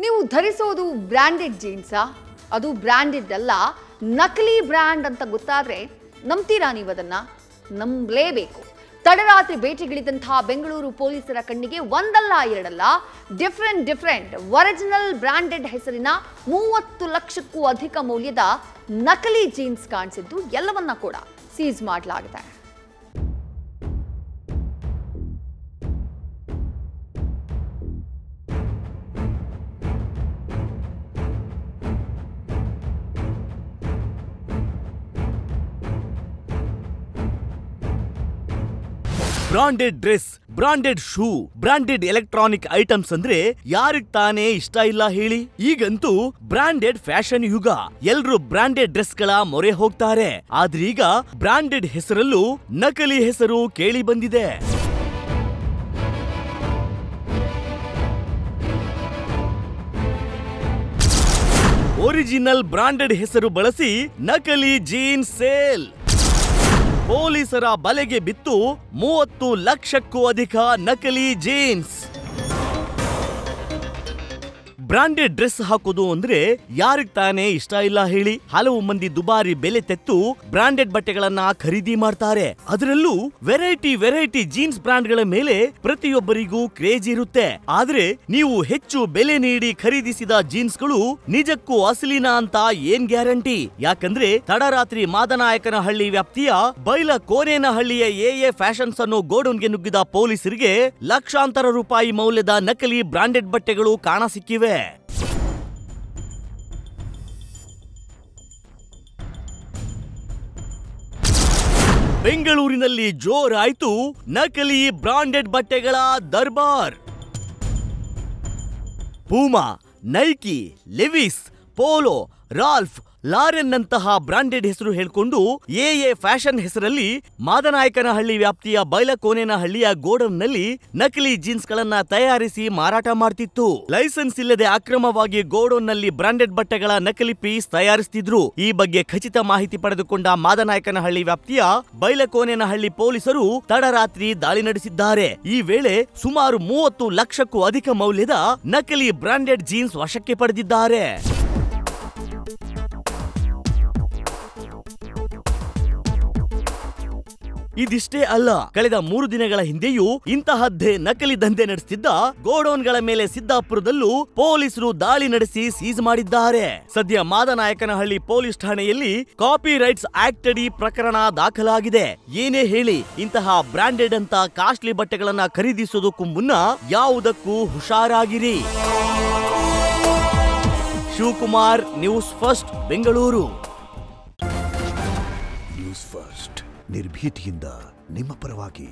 ನೀವು ಧರಿಸೋದು ಬ್ರ್ಯಾಂಡೆಡ್ ಜೀನ್ಸಾ? ಅದು ಬ್ರ್ಯಾಂಡೆಡ್ ಅಲ್ಲ, ನಕಲಿ ಬ್ರ್ಯಾಂಡ್ ಅಂತ ಗೊತ್ತಾದ್ರೆ ನಂಬ್ತೀರಾ ನೀವು? ಅದನ್ನ ನಂಬಲೇಬೇಕು. ತಡರಾತ್ರಿ ಭೇಟಿಗಿಳಿದಂತಹ ಬೆಂಗಳೂರು ಪೊಲೀಸರ ಕಣ್ಣಿಗೆ ಒಂದಲ್ಲ ಎರಡಲ್ಲ ಡಿಫರೆಂಟ್ ಒರಿಜಿನಲ್ ಬ್ರ್ಯಾಂಡೆಡ್ ಹೆಸರಿನ 30 ಲಕ್ಷಕ್ಕೂ ಅಧಿಕ ಮೌಲ್ಯದ ನಕಲಿ ಜೀನ್ಸ್ ಕಾಣಿಸಿದ್ದು ಎಲ್ಲವನ್ನ ಕೂಡ ಸೀಸ್ ಮಾಡಲಾಗಿದೆ. Branded dress, branded shoe, branded electronic items ಅಂದ್ರೆ ಯಾರಿಗ್ ತಾನೇ ಇಷ್ಟ ಇಲ್ಲ ಹೇಳಿ? ಈಗಂತೂ ಬ್ರಾಂಡೆಡ್ ಫ್ಯಾಷನ್ ಯುಗ. ಎಲ್ರು ಬ್ರಾಂಡೆಡ್ ಡ್ರೆಸ್ ಗಳ ಮೊರೆ ಹೋಗ್ತಾರೆ. ಆದ್ರೀಗ ಬ್ರಾಂಡೆಡ್ ಹೆಸರಲ್ಲೂ ನಕಲಿ ಹೆಸರು ಕೇಳಿ ಬಂದಿದೆ. ಒರಿಜಿನಲ್ ಬ್ರಾಂಡೆಡ್ ಹೆಸರು ಬಳಸಿ ನಕಲಿ ಜೀನ್ಸ್ ಸೇಲ್. ಪೊಲೀಸರ ಬಲೆಗೆ ಬಿತ್ತು 30 ಲಕ್ಷಕ್ಕೂ ಅಧಿಕ ನಕಲಿ ಜೀನ್ಸ್. ಬ್ರಾಂಡೆಡ್ ಡ್ರೆಸ್ ಹಾಕೋದು ಅಂದ್ರೆ ಯಾರಿಗ್ ತಾನೇ ಇಷ್ಟ ಇಲ್ಲ ಹೇಳಿ? ಹಲವು ಮಂದಿ ದುಬಾರಿ ಬೆಲೆ ತೆತ್ತು ಬ್ರಾಂಡೆಡ್ ಬಟ್ಟೆಗಳನ್ನ ಖರೀದಿ ಮಾಡ್ತಾರೆ. ಅದರಲ್ಲೂ ವೆರೈಟಿ ಜೀನ್ಸ್ ಬ್ರಾಂಡ್ಗಳ ಮೇಲೆ ಪ್ರತಿಯೊಬ್ಬರಿಗೂ ಕ್ರೇಜ್ ಇರುತ್ತೆ. ಆದ್ರೆ ನೀವು ಹೆಚ್ಚು ಬೆಲೆ ನೀಡಿ ಖರೀದಿಸಿದ ಜೀನ್ಸ್ಗಳು ನಿಜಕ್ಕೂ ಅಸಲಿನಾ ಅಂತ ಏನ್ ಗ್ಯಾರಂಟಿ? ಯಾಕಂದ್ರೆ ತಡರಾತ್ರಿ ಮಾದನಾಯಕನಹಳ್ಳಿ ವ್ಯಾಪ್ತಿಯ ಬೈಲಕೋನೇನಹಳ್ಳಿಯ ಎಎ ಫ್ಯಾಷನ್ಸ್ ಅನ್ನೋ ಗೋಡೌನ್ಗೆ ನುಗ್ಗಿದ ಪೊಲೀಸರಿಗೆ ಲಕ್ಷಾಂತರ ರೂಪಾಯಿ ಮೌಲ್ಯದ ನಕಲಿ ಬ್ರಾಂಡೆಡ್ ಬಟ್ಟೆಗಳು ಕಾಣಸಿಕ್ಕಿವೆ. ಬೆಂಗಳೂರಿನಲ್ಲಿ ಜೋರಾಯ್ತು ನಕಲಿ ಬ್ರಾಂಡೆಡ್ ಬಟ್ಟೆಗಳ ದರ್ಬಾರ್. Puma, Nike, Levi's, Polo, Ralph, Lauren ನಂತಹ ಬ್ರಾಂಡೆಡ್ ಹೆಸರು ಹೇಳ್ಕೊಂಡು ಎಎ ಫ್ಯಾಷನ್ ಹೆಸರಲ್ಲಿ ಮಾದನಾಯಕನಹಳ್ಳಿ ವ್ಯಾಪ್ತಿಯ ಬೈಲಕೋನೇನಹಳ್ಳಿಯ ಗೋಡೌನ್ನಲ್ಲಿ ನಕಲಿ ಜೀನ್ಸ್ ಗಳನ್ನ ತಯಾರಿಸಿ ಮಾರಾಟ ಮಾಡ್ತಿತ್ತು. ಲೈಸೆನ್ಸ್ ಇಲ್ಲದೆ ಅಕ್ರಮವಾಗಿ ಗೋಡೌನ್ನಲ್ಲಿ ಬ್ರಾಂಡೆಡ್ ಬಟ್ಟೆಗಳ ನಕಲಿ ಪೀಸ್ ತಯಾರಿಸುತ್ತಿದ್ರು. ಈ ಬಗ್ಗೆ ಖಚಿತ ಮಾಹಿತಿ ಪಡೆದುಕೊಂಡ ಮಾದನಾಯಕನಹಳ್ಳಿ ವ್ಯಾಪ್ತಿಯ ಬೈಲಕೋನೇನಹಳ್ಳಿ ಪೊಲೀಸರು ತಡರಾತ್ರಿ ದಾಳಿ ನಡೆಸಿದ್ದಾರೆ. ಈ ವೇಳೆ ಸುಮಾರು 30 ಲಕ್ಷಕ್ಕೂ ಅಧಿಕ ಮೌಲ್ಯದ ನಕಲಿ ಬ್ರಾಂಡೆಡ್ ಜೀನ್ಸ್ ವಶಕ್ಕೆ ಪಡೆದಿದ್ದಾರೆ. ಇದಿಷ್ಟೇ ಅಲ್ಲ, ಕಳೆದ 3 ದಿನಗಳ ಹಿಂದೆಯೂ ಇಂತಹದ್ದೇ ನಕಲಿ ದಂಧೆ ನಡೆಸುತ್ತಿದ್ದ ಗೋಡೌನ್ಗಳ ಮೇಲೆ ಸಿದ್ದಾಪುರದಲ್ಲೂ ಪೊಲೀಸರು ದಾಳಿ ನಡೆಸಿ ಸೀಸ್ ಮಾಡಿದ್ದಾರೆ. ಸದ್ಯ ಮಾದನಾಯಕನಹಳ್ಳಿ ಪೊಲೀಸ್ ಠಾಣೆಯಲ್ಲಿ ಕಾಪಿ ರೈಟ್ಸ್ ಆಕ್ಟ್ ಅಡಿ ಪ್ರಕರಣ ದಾಖಲಾಗಿದೆ. ಏನೇ ಹೇಳಿ, ಇಂತಹ ಬ್ರಾಂಡೆಡ್ ಅಂತ ಕಾಸ್ಟ್ಲಿ ಬಟ್ಟೆಗಳನ್ನ ಖರೀದಿಸೋದಕ್ಕೂ ಮುನ್ನ ಯಾವುದಕ್ಕೂ ಹುಷಾರಾಗಿರಿ. Shivakumar, news first, Bengaluru. News first ನಿರ್ಭೀತಿಯಿಂದ ನಿಮ್ಮ ಪರವಾಗಿ.